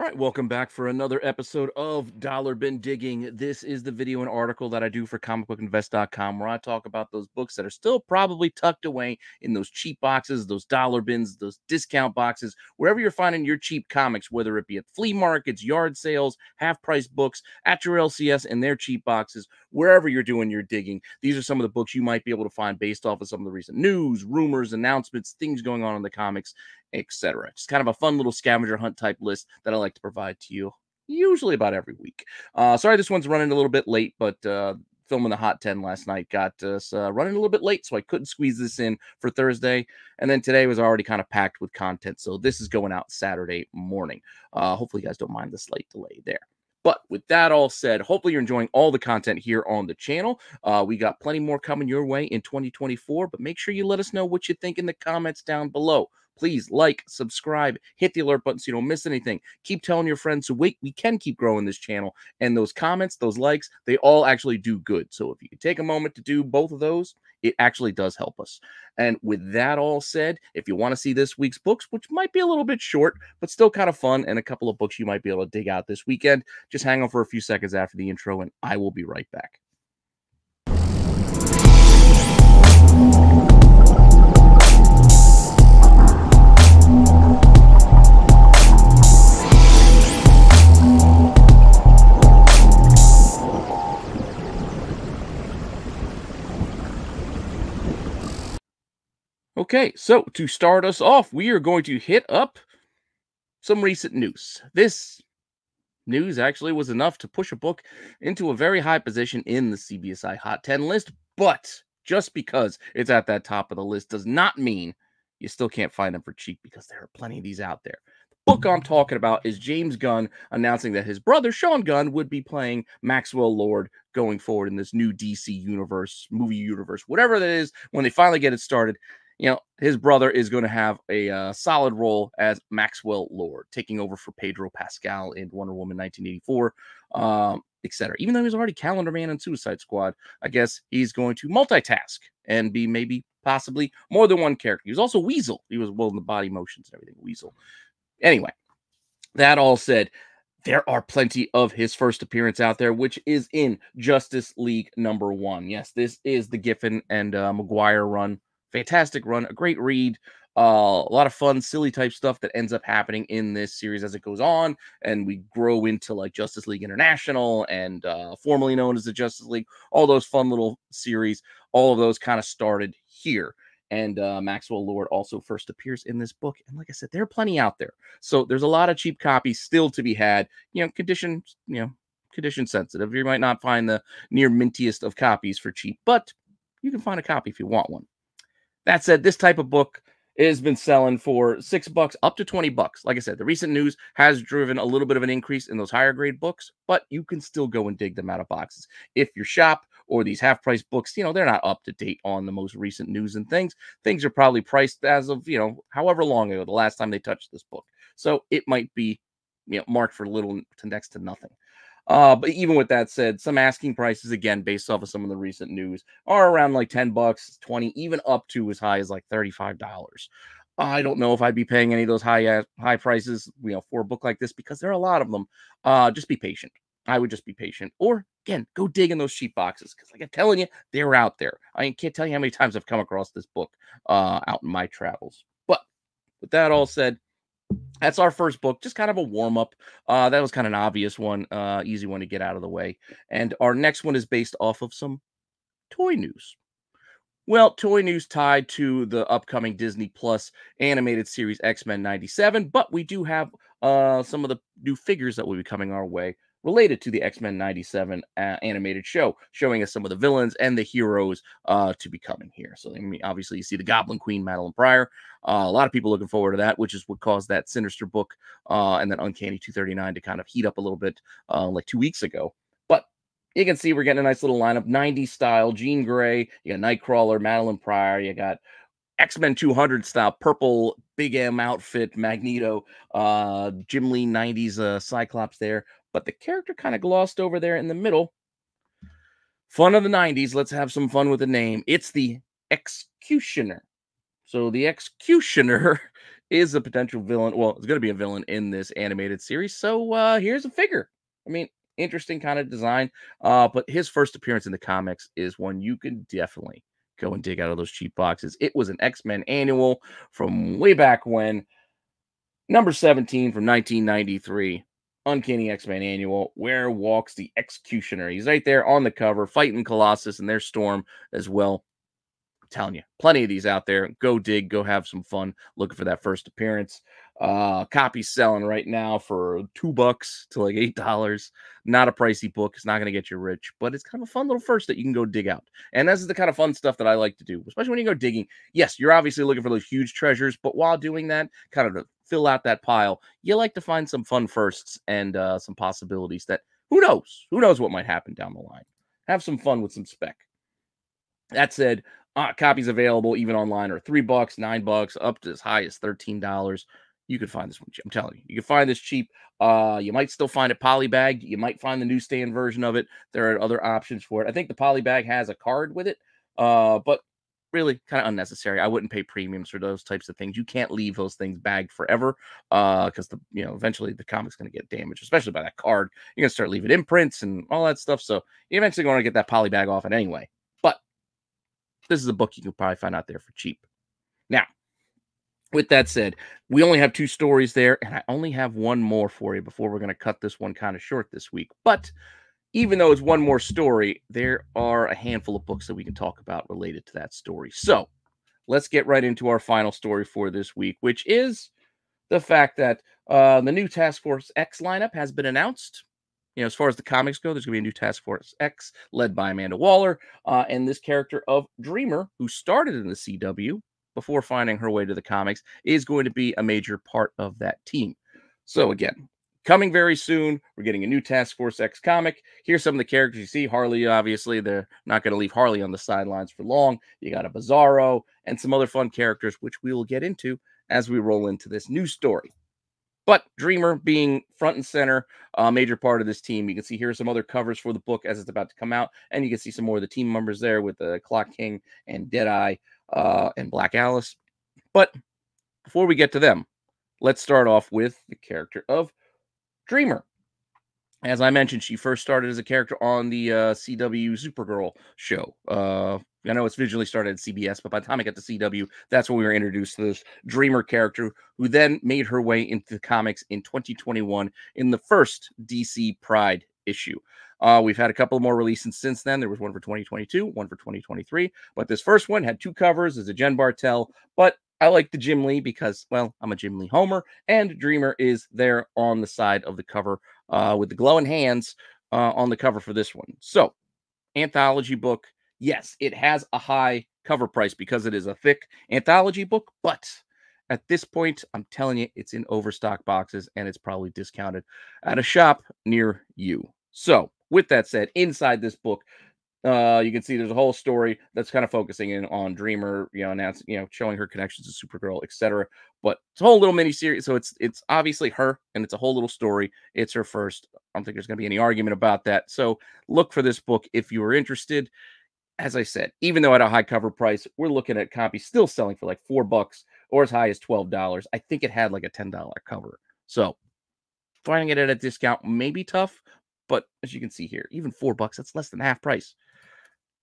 right, welcome back for another episode of Dollar Bin Digging. This is the video and article that I do for comicbookinvest.com where I talk about those books that are still probably tucked away in those cheap boxes, those dollar bins, those discount boxes, wherever you're finding your cheap comics, whether it be at flea markets, yard sales, half-price books, at your LCS and their cheap boxes, wherever you're doing your digging. These are some of the books you might be able to find based off of some of the recent news, rumors, announcements, things going on in the comics, etc. Just kind of a fun little scavenger hunt type list that I like to provide to you, usually about every week. Sorry, this one's running a little bit late, but filming the Hot 10 last night got us running a little bit late, so I couldn't squeeze this in for Thursday. And then today was already kind of packed with content, so this is going out Saturday morning. Hopefully, you guys don't mind the slight delay there. But with that all said, hopefully you're enjoying all the content here on the channel. We got plenty more coming your way in 2024, but make sure you let us know what you think in the comments down below. Please like, subscribe, hit the alert button so you don't miss anything. Keep telling your friends so we can keep growing this channel. And those comments, those likes, they all actually do good. So if you can take a moment to do both of those, it actually does help us. And with that all said, if you want to see this week's books, which might be a little bit short, but still kind of fun, and a couple of books you might be able to dig out this weekend, just hang on for a few seconds after the intro, and I will be right back. Okay, so to start us off, we are going to hit up some recent news. This news actually was enough to push a book into a very high position in the CBSI Hot 10 list, but just because it's at that top of the list does not mean you still can't find them for cheap, because there are plenty of these out there. The book I'm talking about is James Gunn announcing that his brother, Sean Gunn, would be playing Maxwell Lord going forward in this new DC universe, movie universe, whatever that is, when they finally get it started. You know, his brother is going to have a solid role as Maxwell Lord, taking over for Pedro Pascal in Wonder Woman 1984, etc. Even though he was already Calendar Man and Suicide Squad, I guess he's going to multitask and be maybe possibly more than one character. He was also Weasel. He was well in the body motions and everything, Weasel. Anyway, that all said, there are plenty of his first appearance out there, which is in Justice League #1. Yes, this is the Giffen and Maguire run. Fantastic run, a great read, a lot of fun, silly type stuff that ends up happening in this series as it goes on, and we grow into like Justice League International and formerly known as the Justice League. All those fun little series, all of those kind of started here. And Maxwell Lord also first appears in this book. And like I said, there are plenty out there. So there's a lot of cheap copies still to be had. Condition sensitive. You might not find the near mintiest of copies for cheap, but you can find a copy if you want one. That said, this type of book has been selling for $6 up to $20. Like I said, the recent news has driven a little bit of an increase in those higher grade books, but you can still go and dig them out of boxes. If your shop or these half-price books, they're not up to date on the most recent news and things. Things are probably priced as of, however long ago, the last time they touched this book. So it might be, marked for little to next to nothing. But even with that said, some asking prices, again, based off of some of the recent news, are around like $10, 20, even up to as high as like $35. I don't know if I'd be paying any of those high prices, for a book like this, because there are a lot of them. Just be patient. I would just be patient. Or, again, go dig in those cheap boxes, because like I'm telling you, they're out there. I can't tell you how many times I've come across this book out in my travels. But with that all said, that's our first book, just kind of a warm-up. That was kind of an obvious one, easy one to get out of the way. And our next one is based off of some toy news. Well, toy news tied to the upcoming Disney Plus animated series X-Men 97, but we do have some of the new figures that will be coming our way related to the X-Men 97 animated show, showing us some of the villains and the heroes to be coming here. So, obviously, you see the Goblin Queen, Madeline Pryor. A lot of people looking forward to that, which is what caused that Sinister book and then Uncanny 239 to kind of heat up a little bit like 2 weeks ago. But you can see we're getting a nice little lineup, 90s style, Jean Grey, you got Nightcrawler, Madeline Pryor, you got X-Men 200 style, purple Big M outfit, Magneto, Jim Lee 90s Cyclops there. But the character kind of glossed over there in the middle. Fun of the 90s. Let's have some fun with the name. It's the Executioner. So the Executioner is a potential villain. Well, it's going to be a villain in this animated series. So here's a figure. I mean, interesting kind of design. But his first appearance in the comics is one you can definitely go and dig out of those cheap boxes. It was an X-Men annual from way back when, number 17 from 1993. Uncanny X-Men annual. Where walks the Executioner? He's right there on the cover, fighting Colossus and their Storm as well. Telling you, plenty of these out there. Go dig, go have some fun looking for that first appearance. Copies selling right now for $2 to like $8. Not a pricey book. It's not going to get you rich, but it's kind of a fun little first that you can go dig out. And this is the kind of fun stuff that I like to do, especially when you go digging. Yes, you're obviously looking for those huge treasures, but while doing that, kind of to fill out that pile, you like to find some fun firsts and some possibilities that who knows? Who knows what might happen down the line? Have some fun with some spec. That said, copies available even online are $3, $9, up to as high as $13. You can find this one cheap. I'm telling you, you can find this cheap. You might still find it polybagged. You might find the newsstand version of it. There are other options for it. I think the polybag has a card with it, but really kind of unnecessary. I wouldn't pay premiums for those types of things. You can't leave those things bagged forever because eventually the comic's going to get damaged, especially by that card. You're going to start leaving imprints and all that stuff. So you eventually going to get that polybag off it anyway. But this is a book you can probably find out there for cheap. Now, with that said, we only have 2 stories there, and I only have one more for you before we're going to cut this one kind of short this week. But even though it's one more story, there are a handful of books that we can talk about related to that story. So let's get right into our final story for this week, which is the fact that the new Task Force X lineup has been announced. As far as the comics go, there's going to be a new Task Force X led by Amanda Waller. And this character of Dreamer, who started in the CW before finding her way to the comics, is going to be a major part of that team. So again, coming very soon, we're getting a new Task Force X comic. Here's some of the characters you see. Harley, obviously, they're not going to leave Harley on the sidelines for long. You got a Bizarro and some other fun characters, which we will get into as we roll into this new story. But Dreamer being front and center, a major part of this team. You can see here are some other covers for the book as it's about to come out. And you can see some more of the team members there with the Clock King and Deadeye and Black Alice. But before we get to them, let's start off with the character of Dreamer. As I mentioned, she first started as a character on the CW Supergirl show. I know it's visually started at CBS, but by the time I got to CW, that's when we were introduced to this Dreamer character, who then made her way into the comics in 2021 in the first DC Pride issue. We've had a couple more releases since then. There was one for 2022, one for 2023, but this first one had 2 covers as a Jen Bartel, but I like the Jim Lee because, well, I'm a Jim Lee homer, and Dreamer is there on the side of the cover with the glowing hands on the cover for this one. So, anthology book. Yes, it has a high cover price because it is a thick anthology book, but at this point, I'm telling you, it's in overstock boxes and it's probably discounted at a shop near you. So, with that said, inside this book, you can see there's a whole story that's kind of focusing in on Dreamer, showing her connections to Supergirl, etc. But it's a whole little mini series, so it's obviously her, and it's a whole little story. It's her first. I don't think there's going to be any argument about that. So look for this book if you are interested. As I said, even though at a high cover price, we're looking at copies still selling for like $4 or as high as $12. I think it had like a $10 cover. So finding it at a discount may be tough, but as you can see here, even $4, that's less than half price.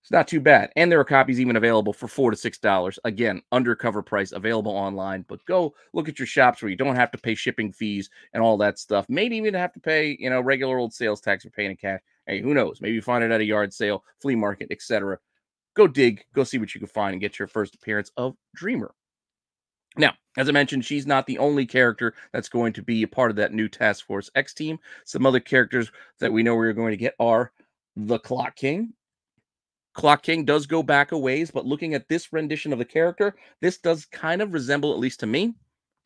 It's not too bad. And there are copies even available for $4 to $6. Again, undercover price available online, but go look at your shops where you don't have to pay shipping fees and all that stuff. Maybe even have to pay, regular old sales tax for paying in cash. Hey, who knows? Maybe you find it at a yard sale, flea market, etc. Go dig, go see what you can find and get your first appearance of Dreamer. Now, as I mentioned, she's not the only character that's going to be a part of that new Task Force X team. Some other characters that we know we're going to get are the Clock King. Clock King does go back a ways, but looking at this rendition of the character, this does kind of resemble, at least to me,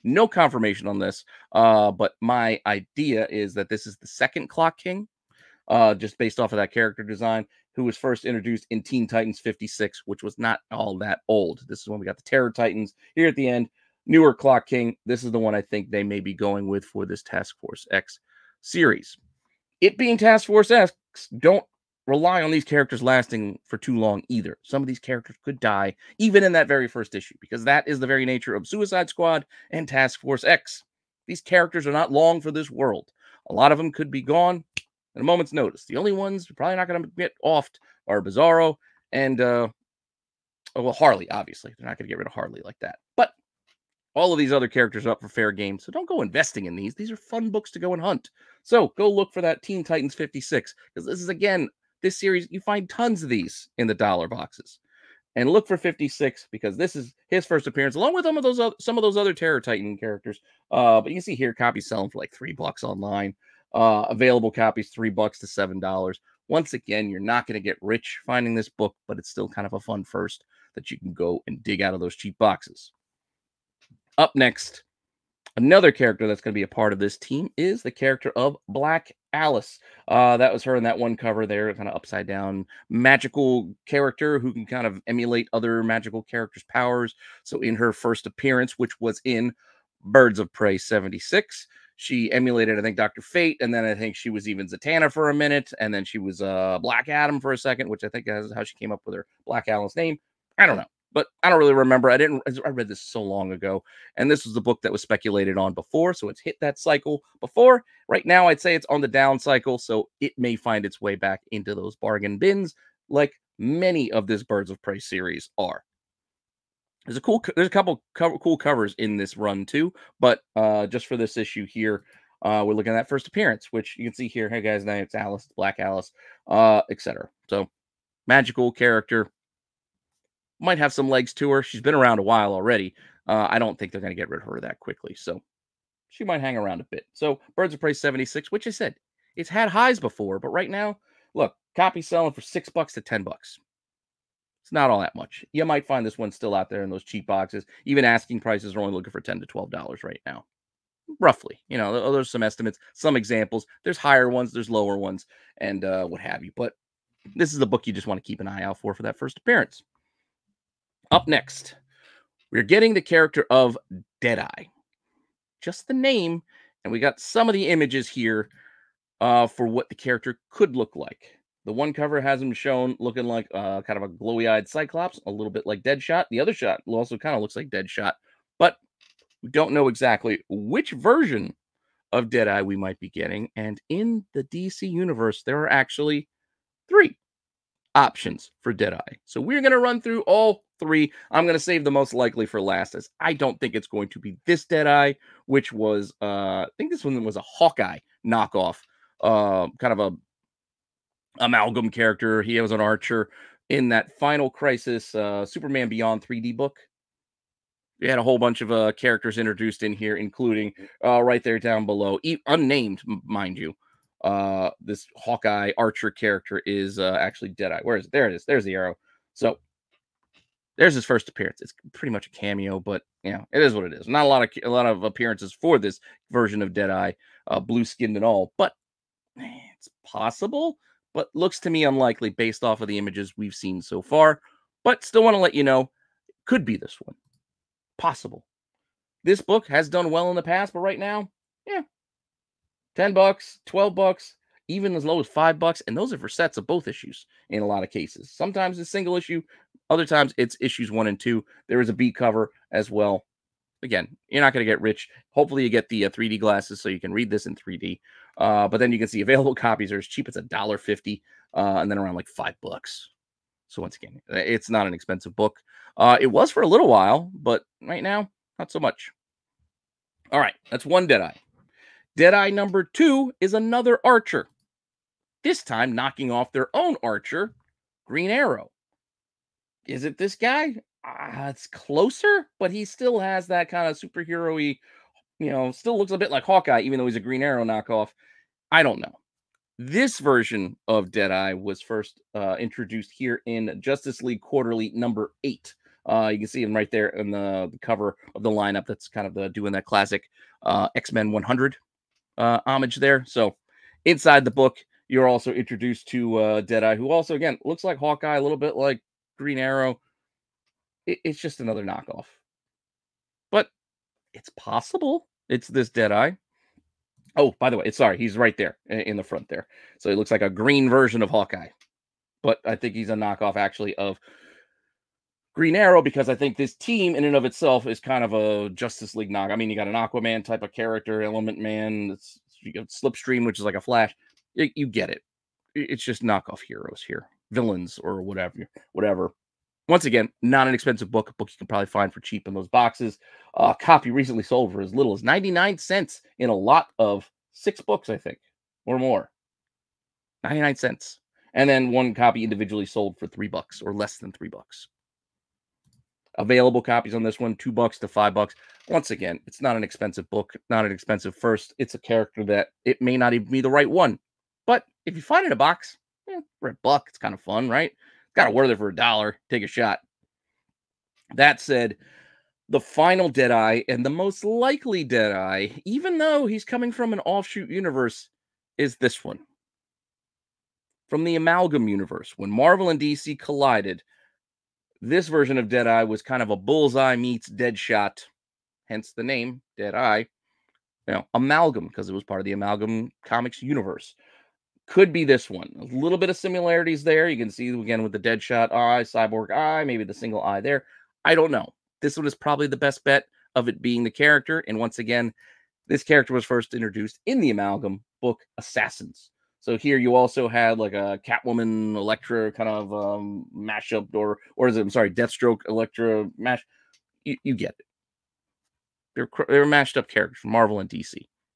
no confirmation on this, but my idea is that this is the second Clock King, just based off of that character design, who was first introduced in Teen Titans 56, which was not all that old. This is when we got the Terror Titans. Here at the end, newer Clock King. This is the one I think they may be going with for this Task Force X series. It being Task Force X, don't rely on these characters lasting for too long either. Some of these characters could die even in that very first issue, because that is the very nature of Suicide Squad and Task Force X. These characters are not long for this world. A lot of them could be gone at a moment's notice. The only ones probably not going to get offed are Bizarro and well, Harley, obviously. They're not going to get rid of Harley like that. But all of these other characters are up for fair game, so don't go investing in these. These are fun books to go and hunt. So go look for that Teen Titans 56, because this is, again, this series, you find tons of these in the dollar boxes. And look for 56, because this is his first appearance, along with some of those other Terror Titan characters. But you can see here, copies selling for like $3 online. Available copies, $3 to $7. Once again, you're not going to get rich finding this book, but it's still kind of a fun first that you can go and dig out of those cheap boxes. Up next, another character that's going to be a part of this team is the character of Black Alice. That was her in that one cover there, kind of upside down magical character who can kind of emulate other magical characters' powers. So in her first appearance, which was in Birds of Prey 76, she emulated, I think, Dr. Fate, and then I think she was even Zatanna for a minute, and then she was Black Adam for a second, which I think is how she came up with her Black Alice name. I don't know, but I don't really remember. I read this so long ago, and this was the book that was speculated on before, so it's hit that cycle before. Right now, I'd say it's on the down cycle, so it may find its way back into those bargain bins, like many of this Birds of Prey series are. There's a couple cool covers in this run too, but just for this issue here, we're looking at that first appearance, which you can see here. Hey guys, now it's Alice, it's Black Alice, etc. So magical character, might have some legs to her. She's been around a while already. I don't think they're going to get rid of her that quickly, so she might hang around a bit. So Birds of Prey 76, which I said it's had highs before, but right now, look, copy selling for $6 to $10. It's not all that much. You might find this one still out there in those cheap boxes. Even asking prices are only looking for $10 to $12 right now. Roughly. You know, there's some estimates, some examples. There's higher ones, there's lower ones, and what have you. But this is the book you just want to keep an eye out for that first appearance. Up next, we're getting the character of Deadeye. Just the name, and we got some of the images here for what the character could look like. The one cover has him shown looking like kind of a glowy-eyed Cyclops, a little bit like Deadshot. The other shot also kind of looks like Deadshot, but we don't know exactly which version of Deadeye we might be getting. And in the DC universe, there are actually 3 options for Deadeye. So we're going to run through all 3. I'm going to save the most likely for last, as I don't think it's going to be this Deadeye, which was, I think this one was a Hawkeye knockoff, kind of a amalgam character. He was an archer in that Final Crisis Superman Beyond 3D book. We had a whole bunch of characters introduced in here, including right there down below, unnamed, mind you. This Hawkeye archer character is actually Deadeye. Where is it? There it is. There's the arrow. So there's his first appearance. It's pretty much a cameo, but you know, it is what it is. Not a lot of appearances for this version of Deadeye, blue skinned and all, but it's possible. But looks to me unlikely based off of the images we've seen so far. But still want to let you know, could be this one. Possible. This book has done well in the past, but right now, yeah, $10, $12, even as low as $5, and those are for sets of both issues in a lot of cases. Sometimes it's single issue, other times it's issues 1 and 2. There is a B cover as well. Again, you're not going to get rich. Hopefully you get the 3D glasses so you can read this in 3D. But then you can see available copies are as cheap as $1.50, and then around like $5. So once again, it's not an expensive book. It was for a little while, but right now, not so much. All right, that's one Deadeye. Deadeye number 2 is another archer. This time knocking off their own archer, Green Arrow. Is it this guy? It's closer, but he still has that kind of superhero-y, you know, still looks a bit like Hawkeye, even though he's a Green Arrow knockoff. I don't know. This version of Deadeye was first introduced here in Justice League Quarterly number 8. You can see him right there in the cover of the lineup. That's kind of doing that classic X-Men 100 homage there. So inside the book, you're also introduced to Deadeye, who also, again, looks like Hawkeye, a little bit like Green Arrow. It's just another knockoff. But it's possible it's this Deadeye. Oh, by the way, sorry, he's right there in the front there. So he looks like a green version of Hawkeye. but I think he's a knockoff actually of Green Arrow because I think this team in and of itself is kind of a Justice League knock. I mean, you got an Aquaman type of character, Element Man, you got Slipstream, which is like a Flash. You get it. It's just knockoff heroes here, villains or whatever. Whatever. Once again, not an expensive book. A book you can probably find for cheap in those boxes. A copy recently sold for as little as 99 cents in a lot of 6 books, I think, or more. 99 cents. And then one copy individually sold for $3 or less than $3. Available copies on this one, $2 to $5. Once again, it's not an expensive book, not an expensive first. It's a character that it may not even be the right one. But if you find it in a box, for $1, it's kind of fun, right? Got to worth it for $1. Take a shot. That said, the final Deadeye and the most likely Deadeye, even though he's coming from an offshoot universe, is this one. From the Amalgam universe, when Marvel and DC collided, this version of Deadeye was kind of a Bullseye meets Deadshot, hence the name, Deadeye. Amalgam, because it was part of the Amalgam Comics universe. Could be this one. A little bit of similarities there. You can see, again, with the Deadshot eye, Cyborg eye, maybe the single eye there. I don't know. This one is probably the best bet of it being the character. And once again, this character was first introduced in the Amalgam book, Assassins. So here you also had like a Catwoman, Elektra kind of mashup, or is it, I'm sorry, Deathstroke, Elektra mash. You get it. They're mashed up characters from Marvel and DC.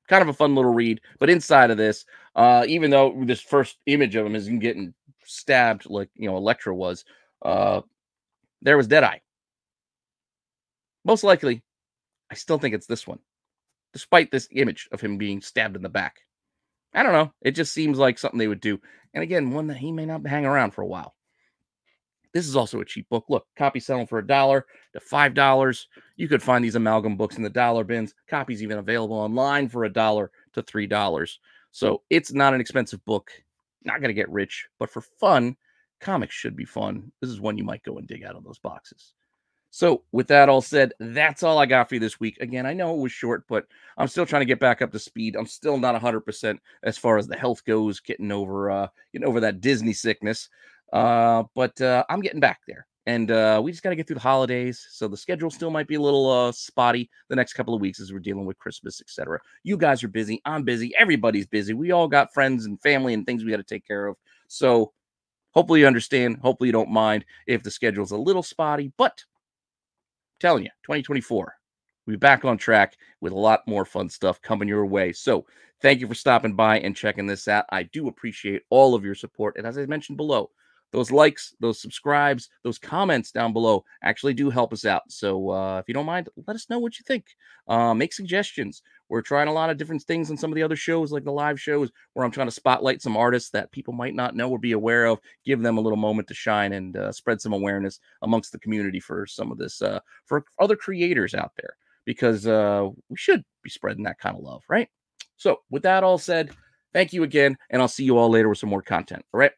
Kind of a fun little read. But inside of this, even though this first image of him is getting stabbed like, Elektra was, there was Deadeye. Most likely, I still think it's this one, despite this image of him being stabbed in the back. I don't know. It just seems like something they would do. And again, one that he may not hang around for a while. This is also a cheap book. Look, copy selling for $1 to $5. You could find these Amalgam books in the dollar bins. Copies even available online for $1 to $3. So it's not an expensive book. Not going to get rich, but for fun, comics should be fun. This is one you might go and dig out of those boxes. So with that all said, that's all I got for you this week. Again, I know it was short, but I'm still trying to get back up to speed. I'm still not 100% as far as the health goes, getting over that Disney sickness. But I'm getting back there. And we just got to get through the holidays. So the schedule still might be a little spotty the next couple of weeks as we're dealing with Christmas, etc. You guys are busy. I'm busy. Everybody's busy. We all got friends and family and things we got to take care of. So hopefully you understand. Hopefully you don't mind if the schedule's a little spotty. But telling you, 2024, we'll be back on track with a lot more fun stuff coming your way. So thank you for stopping by and checking this out. I do appreciate all of your support. And as I mentioned below, those likes, those subscribes, those comments down below actually do help us out. So if you don't mind, let us know what you think. Make suggestions. We're trying a lot of different things on some of the other shows, like the live shows, where I'm trying to spotlight some artists that people might not know or be aware of, give them a little moment to shine and spread some awareness amongst the community for some of this, for other creators out there, because we should be spreading that kind of love, right? So with that all said, thank you again, and I'll see you all later with some more content. All right.